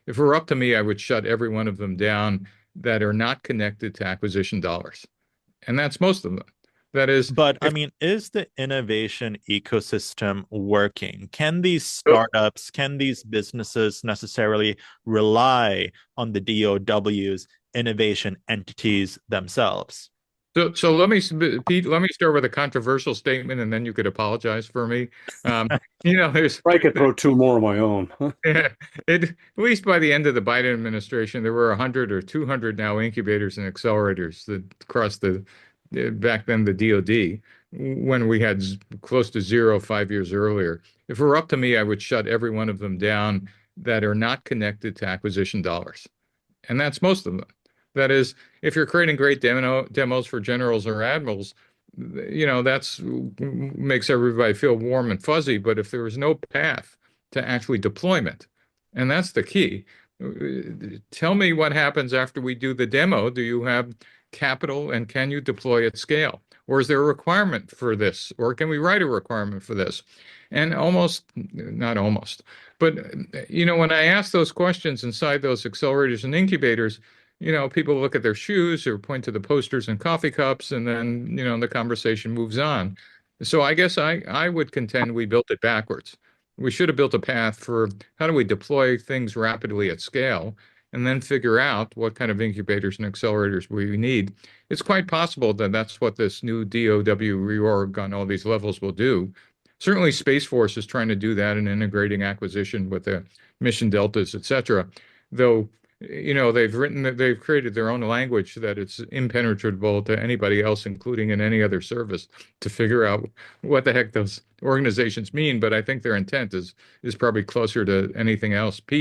If it were up to me, I would shut every one of them down that are not connected to acquisition dollars. And that's most of them. That is, But I if mean, is the innovation ecosystem working? Can these startups, can these businesses necessarily rely on the DOW's innovation entities themselves? so Pete, let me start with a controversial statement, and then you could apologize for me. Um, there's I could throw two more of my own. yeah, at least by the end of the Biden administration, there were 100 or 200 now incubators and accelerators that across back then the DoD, when we had close to zero 5 years earlier. If it were up to me, I would shut every one of them down that are not connected to acquisition dollars. And that's most of them. That is, if you're creating great demos for generals or admirals, that's makes everybody feel warm and fuzzy. But if there is no path to actually deployment, and that's the key, tell me what happens after we do the demo. Do you have capital and can you deploy at scale? Or is there a requirement for this? Or can we write a requirement for this? And not almost, but when I ask those questions inside those accelerators and incubators, people look at their shoes or point to the posters and coffee cups, and then, the conversation moves on. So I guess I would contend we built it backwards. We should have built a path for how do we deploy things rapidly at scale and then figure out what kind of incubators and accelerators we need. It's quite possible that that's what this new DOW reorg on all these levels will do. Certainly, Space Force is trying to do that and integrating acquisition with the mission deltas, et cetera. Though, they've created their own language that it's impenetrable to anybody else, including in any other service, to figure out what the heck those organizations mean. But I think their intent is probably closer to anything else. Pete?